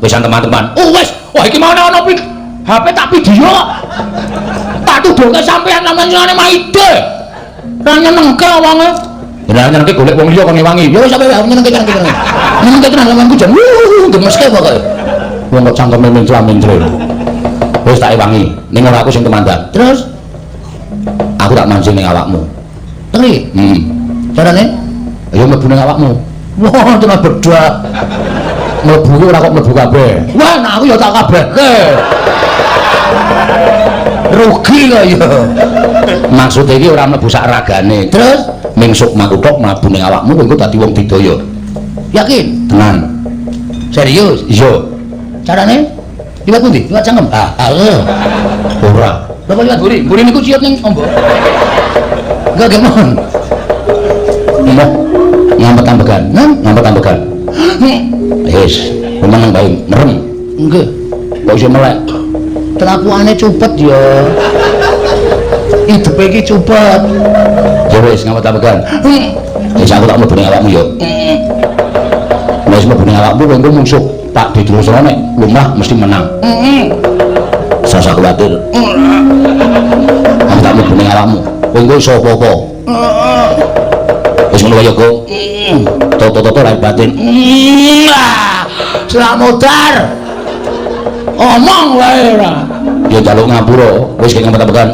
Pisan teman-teman. Oh wis, wah iki mau ana HP tak video. Tak tuduhke sampean namanya Maide. Ra nyenengke wonge. Lah nyenengke golek wong liya kon ngewangi. Ya wis sampe nyenengke kan. Nyenengke tenan sampeanku jan gemeske pokoke. Wong kok cangkeme mencra-mencre. Wis tak ewangi, ning ora aku sing temandan. Terus aku tak mancing ning awakmu. Teri. Carane? Ayo mlebu ning awakmu. Wah, tenan beda. Mlebu ora kok mlebu kabeh. Wah, nek aku ya tak kabehke. Rugi kok ya. Maksud iki ora mlebu sak ragane. Terus ning sukma kuthok mlebu ning awakmu kowe engko dadi wong didaya. Yakin? Tenan. Serius? Iya. Carane? Liwat pundi? Liwat cangkem? Ora. Bapak liwat buri. Buri niku ciut ning ombo. Enggak gemon. Mbah. Ngampet-ambekan. Ngampet-ambekan. Wis, meneng bae merem. Nggih. Kok iso melek? Kelakuane cupet ya. Hidup iki cupet. Ya wis ngampet-ambekan. Wis aku tak mlebu ning awakmu ya. Wis mlebu ning awakmu kowe engko mungsuh. Tak diterusno nek lumrah mesti menang. Sasa kuwatir. Aku tak mlebu ning awakmu. Kowe engko iso apa-apa. Wis ngono wae kok. Toto-toto ra batin. Selamutar. Omong wae ora. Ya jaluk ngapura. Wis ki ngampet-ambekan.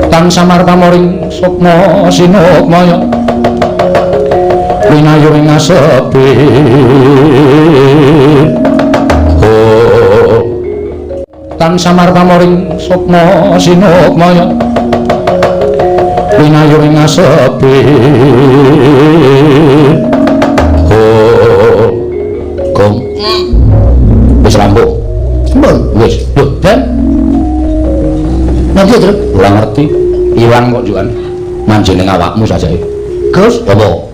Kang samar pamoring sukma sinukmaya. Winayu ing asepi tan samar pamoring sukma sinukmaya winayu ing asepi Kong wis rampung wis lho Dan nanti terus ora ngerti ilang kok juan manjing ning awakmu saja Gus apa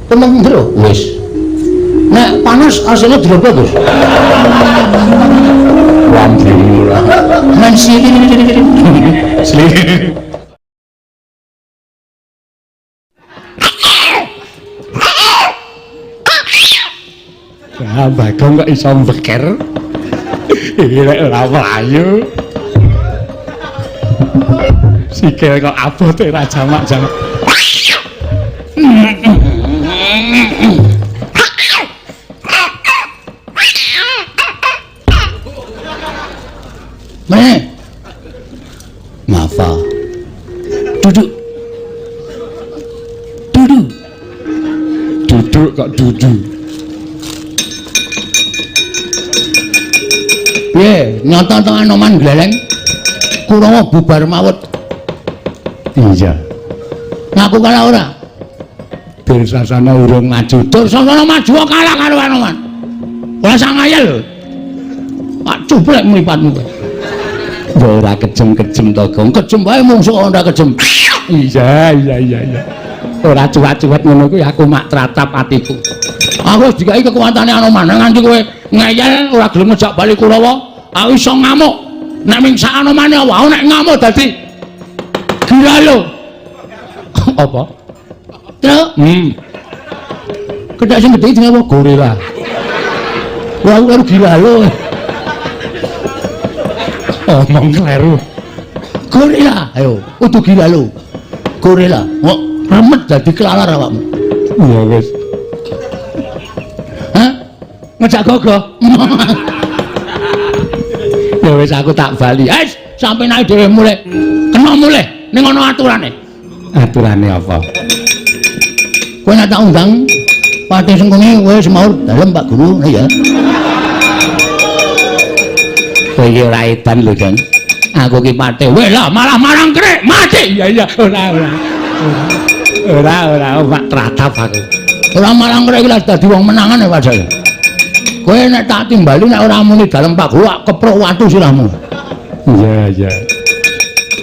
temen ndro wis nek panas asline diroba Gus alhamdulillah men sili Bagong kok iso mbeker lek ora mlayu sikil kok abote ra jamak-jamak Mafa duduk kok duduk piye nyata teng Anoman gleleng Kurawa bubar mawut iya ngaku kalah ora Dursasana urung maju Dursasana maju kalah karo Anoman ora sangayel lho Pak cuplek mripatmu ora kejem-kejem to Gong kejem wae mungsuh ora kejem iya ora cuwat-cuwat ngono kuwi aku mak tratap atiku aku wis dikai kekuatane Anoman nganti kowe ngeyel ora gelem ngejak bali Kurawa aku iso ngamuk nek ming sak Anomane wae nek ngamuk dadi gila lho apa terus kedak sing gedhe jenenge apa gorila wah aku gila lho omong kleru gorila ayo kudu gila lho gorila kok remet dadi kelalar awakmu iya wis hah ngejak gogo ya wis aku tak bali sampe naik dhewe mulih kena mulih ning ono aturane apa kowe nek tak undang Pati Sengkuni wis maur dalem Pak Guru ya kowe iki ora edan lho Jeng aku ki pate weh lah malah marang krek mati iya ora Pak tratap aku ora marang krek iki dadi wong menangan ya Pak Jaya kowe nek tak timbali nek ora muni dalem Pak Guru keprok watu sirahmu iya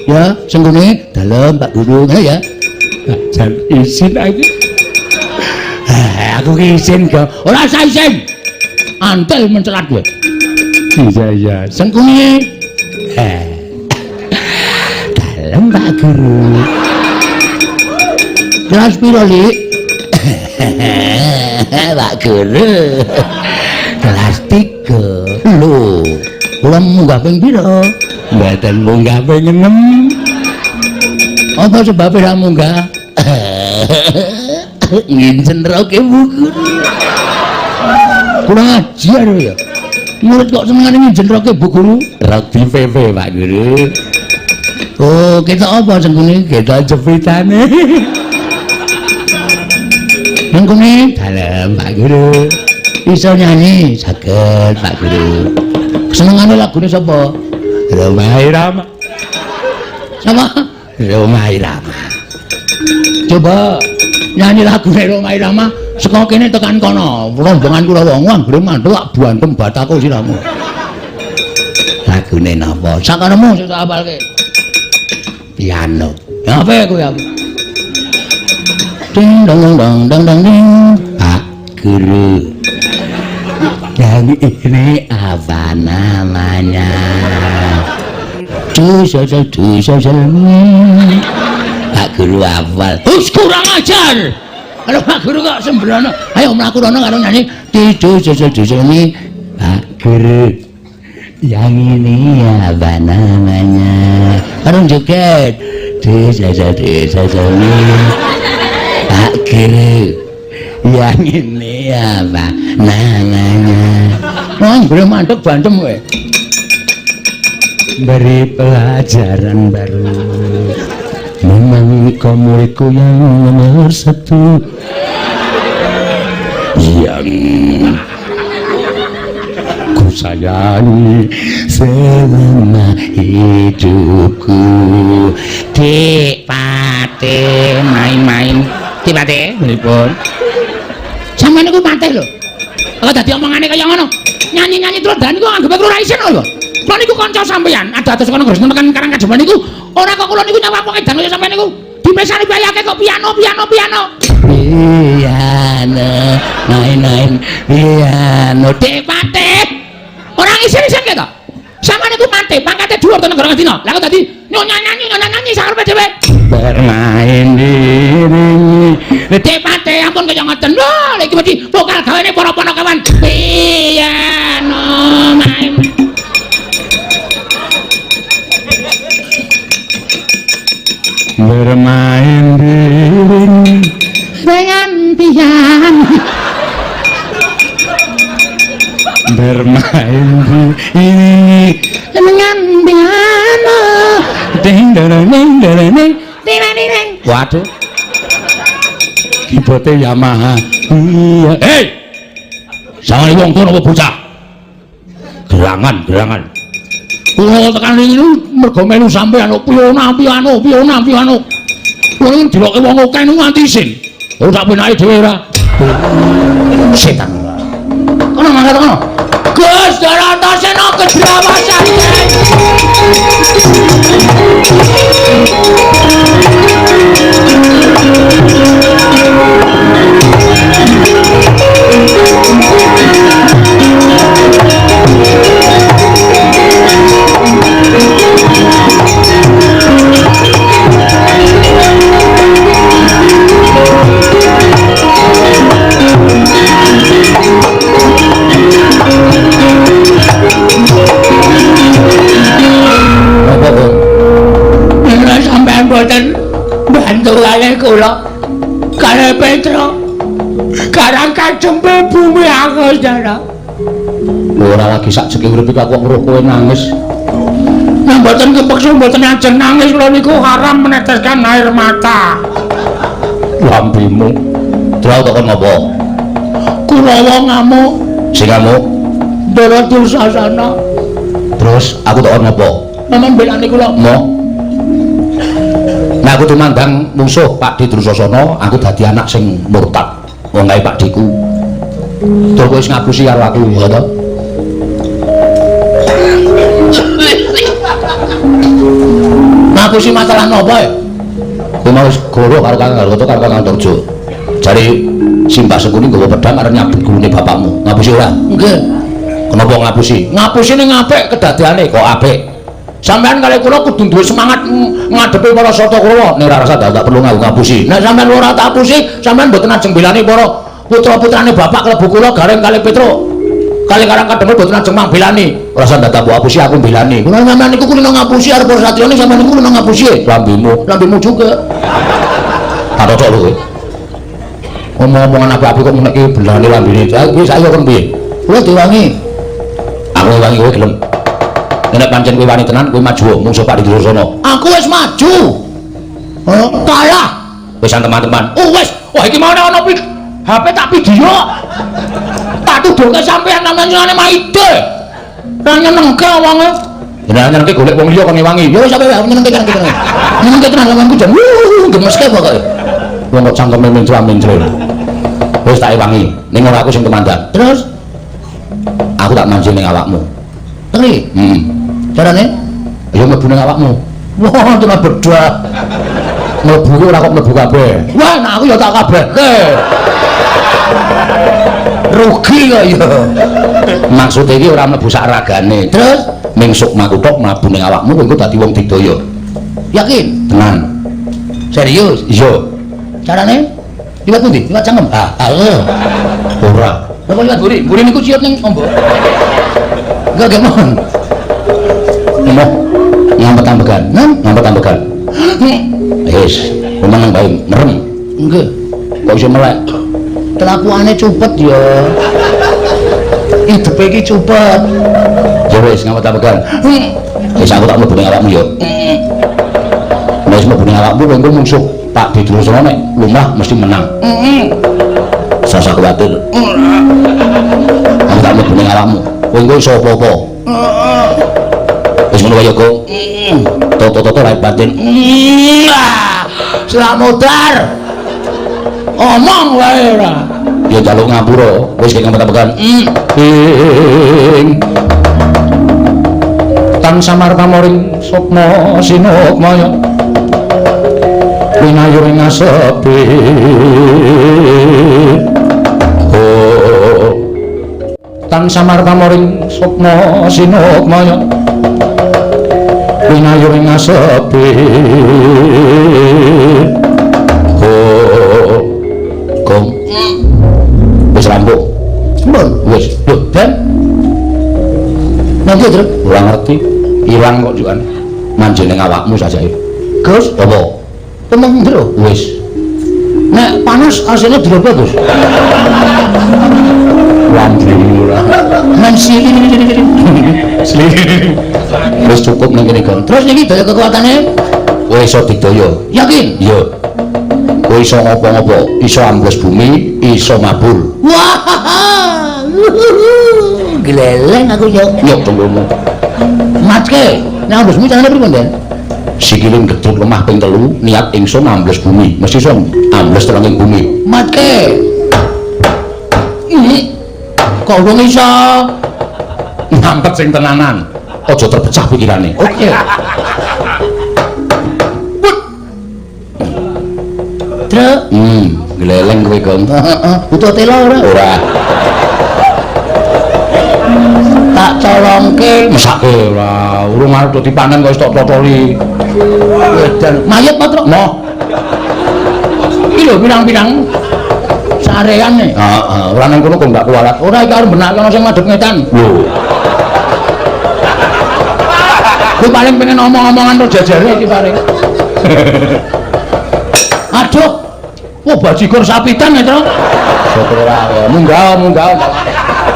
ya Sengkuni dalem Pak Guru ya jan izin aku ki izin kok ora usah izin antel mencelat kowe iya Sengkuni dalem Pak Guru kelas piro Li Pak Guru. Kelas 3. Lho, kula munggah ping pira? Mboten munggah ping 6. Apa sebab ora munggah? Nginjen roke Bu Guru. Kurang ajar ya. Murid kok senengane nginjen roke Bu Guru? Rok di PP Pak Guru. Oh, kita apa sengkune? Kita jepitane. Sengkune dalem Pak Guru. Iso nyanyi saged Pak Guru. Senengane lagune sapa? Roma Irama. Sama Roma Irama. Coba nyanyi lagune Roma Irama saka kene tekan kono. Rombongan kula wong anggere mantuk tak buantem bataku siramu. Lagune napa? Sakaremu sing tak apalke. Piano. Apa kowe aku? Ding dong dong dong dong ding. Pak Guru. Yang ini apa namanya? Dusel. Pak Guru hafal. Kurang ajar. Kalau Pak Guru kok sembrono. Ayo mlaku rono karo nyanyi dusel ini Pak Guru. Yang ini apa namanya? Karo joget. Dusel ini Pak Guru. Yang ini apa namanya? Oh, belum mantuk bantem kowe. Beri pelajaran baru. Memang kau muridku yang nomor 1. Yang ku sayangi selama hidupku. Dik Pate main-main. Dik Pate, pripun? Sampeyan niku mate lho. Kok dadi omongane kaya ngono. Nyanyi-nyanyi trodan niku anggap kula ra isin lho. Kula niku kanca sampeyan, ada atus kono Gresno tekan Karang Kademan niku. Ora kok kula niku nyawapoke dan kaya sampeyan niku. Dipesani bayake kok piano. Piano, main-main piano. Dik Pate. Ora isin-isin to. Sampeyan niku mate, pangkate dhuwur to negara Ngastina. Lah kok dadi nyanyi sakerepe dhewe. Bermain diri. Dik Pate ampun kaya ngoten. Lho, iki mesti vokal gaweane para ponokawan. Piano main. Bermain diri dengan piano. Bermain diri dengan piano. Ding ding ding. Waduh. Kibote Yamaha. Iya. Hei. Sawang wong kono apa bocah? Gerangan. Kula tekan iki mergo melu sampean piano. Kula iki diloke wong akeh nganti isin. Oh tak penake dhewe ora. Setan. Kono mangkat kono. Gus Darantasena Kedrawasan. Sampeyan boten bantu kalih kula kalih Petro Karang Kadempil bumi Agus Dara. Ora lagi sak jeki urip aku ngruh kowe nangis. Nek mboten kepeksa mboten ajeng nangis kula niku haram meneteskan air mata. Lambimu terus kok napa? Kurawa ngamuk. Sing ngamuk? Ndara Dursasana. Terus aku kok napa? Sampeyan belani kula. Mo. Nah aku tumandang musuh Pak Di Dursasana, aku dadi anak sing murtad. Wong kae Pak Diku. Tur kowe wis ngapusi karo aku ya to? Ngapusi masalah napa ya? Kowe mau wis goro karo Kang Hargoto karo Kang Turjo. Jare Simbah Sengkuni nggawa pedang arep nyabut gulune bapakmu. Ngapusi ora? Nggih. Kenapa ngapusi? Ngapusi ning apik kedadeane kok apik. Sampeyan kali kula kudu duwe semangat ngadepi para Sata Kurawa. Nek ora rasa tak perlu ngapusi. Nek sampeyan ora tak apusi, sampeyan mboten ajeng belani para putra-putrane bapak klebu kula Gareng kalih Petro. Kali karang kademel boten ajeng mambelani. Ora sandang tak ngapusi aku mbelani. Kula sampeyan niku kulino ngapusi arep Satyane sampeyan niku kulino ngapusi. Lambimu juga. Tak cocok lho kowe. Omong-omongan apa-apa kok menek iki belane lambene. Iki saya kon piye? Kula diwangi. Aku wangi kowe gelem. Nek pancen kowe wani tenan kowe maju mungsuh Pak Didrasana. Aku wis maju. Oh, kalah. Wis teman-teman. Oh wis. Wah iki mau ana HP tak video. Tak tuduhke sampeyan sampeyan senengane maide. Ra nyenengke wonge. Jenengan nyenengke golek wong liya kon ngewangi. Ya wis sampe wae nyenengke kan kita. Nyenengke tenan lawanku jan. Gemeske pokoke. Wong kok cangkeme mencra-mencre. Wis tak ewangi. Ning ora aku sing temandan. Terus aku tak manjing ning awakmu. Teri? Carane? Ya mlebu ning awakmu. Wah, tenan bedah. Mlebu ora kok mlebu kabeh. Wah, nek aku ya tak kabehke. Rugi kok ya. Maksud iki ora mlebu sak ragane. Terus mingsuk makuthok mlebu ning awakmu kowe engko dadi wong digdaya. Yakin? Tenan. Serius? Iya. Carane? Liwat pundi? Liwat cangkem? Ora. Apa liwat buri? Buri niku ciut ning ombo. Enggak gemon. Emoh. Ngampet-ambekan. Ngampet-ambekan. Wis, meneng bae merem. Nggih. Kok iso melek? Kelakuane cupet ya. Hidup iki cupet. Ya wis ngampet-ambekan. Wis aku tak mlebu ning awakmu ya. Wis mlebu ning awakmu kowe mungsuh Pak Didrasana nek lumrah mesti menang. Sasa kuwatir. Aku tak mlebu ning awakmu. Kowe iso apa-apa. Wis ngono wae kok. Toto-toto raih batin. Selamat modar. Omong wae ora. Ya jaluk ngapura. Wis kek ngampet-ambekan. Tan samar pamoring sukma sinukmaya. Winayur ing asepi. Tan samar pamoring sukma sinukmaya. Winayur ing asepi. Kom. Wis rampung. Mun wis. Lho, Dan. Nanti terus ora ngerti. Ilang kok jukan. Manjing ning awakmu sajae. Gus, apa? Temeng ndro. Wis. Nek panas asline ndro bagus. Lambimu ora. Men sili. Wis cukup ning kene kan. Terus niki daya kekuatane kowe iso digdaya. Yakin? Iya. Kowe iso ngopo-ngopo, iso ambles bumi, iso mabur. Wah. Gleleng aku yo. Yo tunggumu. Matke, nek ambles bumi carane pripun, Den? Sikilin gedruk lemah ping 3, niat ingsun ambles bumi. Mesti iso ambles teranging bumi. Matke. Ini kok wong iso ngampet sing tenanan. Aja terpecah pikirane. Oke. Truk. Gleleng kowe, Gong. Butuh telo ora? Ora. Tak colongke, mesake ora. Urung arep dipanen kok wis tok totoli. Edan. Mayit apa, Truk? Mo. Iki lho pirang-pirang sareane. Heeh, ora nang kono kok gak kualat. Ora iki arep benake ana sing madhep ngetan. Lho. Aku paling pengen omong-omongan lo jajare iki paling. Aduh. Wah, bajigur sapitan ya, Tro. Syukur ora. Munggah.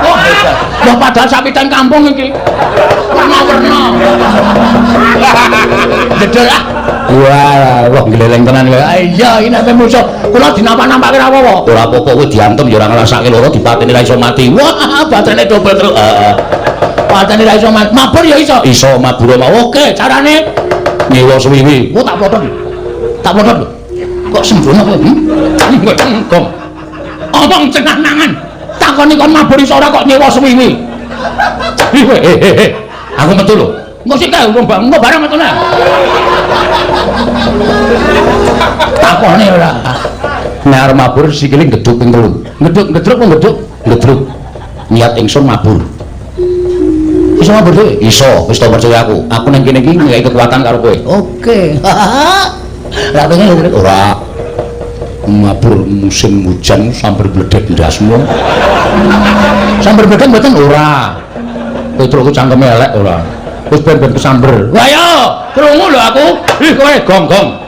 Wah, hebat. Wah, padahal sapitan kampung iki. Warna-warna. Jedel ah. Wah, gleleng tenan lho. Iya, iki nek musuh kula dinampak-nampake ra apa-apa. Ora apa-apa kowe diantem ya ora ngrasake lara dipateni ra iso mati. Wah, baterene dobel terus. Patene ra iso mabur ya iso. Iso mabur mau. Oke, carane nyewa suwiwi. Oh, tak potot. Tak potot. Kok sembrono kowe? Kok. Omong cenah-nangan. Takoni kon mabur iso ora kok nyewa suwiwi. Aku metu lho. Engko sik kae wong bareng metu nek. Takone ora. Nek arep mabur sikile gedhuk ping 3. Gedhuk. Niat ingsun mabur. Iso mabur dhewe? Iso, wis tak percaya aku. Aku ning kene iki nggawe kekuatan karo kowe. Oke. Ra pengen ora. mabur musim hujan sambar bledek ndasmu. Sambar bledek mboten ora. Petrukku cangkeme elek ora. Wis ben-ben kesamber. Wah yo, krungu lho aku. Ih kowe gong-gong.